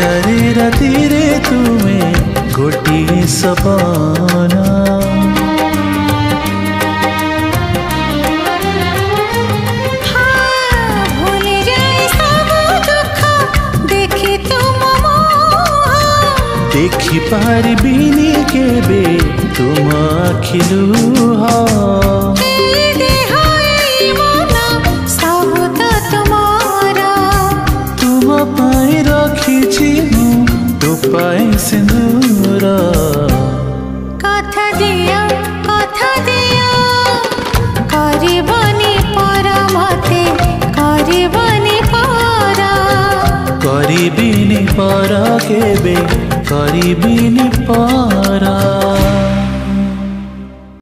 हजारे राति रे तुमे गोटिए सपना देखि पारिबिनी केबे तुम आखिलुह तुम पाई रखिछि तो पाई सिंदूर कथा दिया करबनी पर मते करबनी करिबिनी पर केबे करिबिनी पर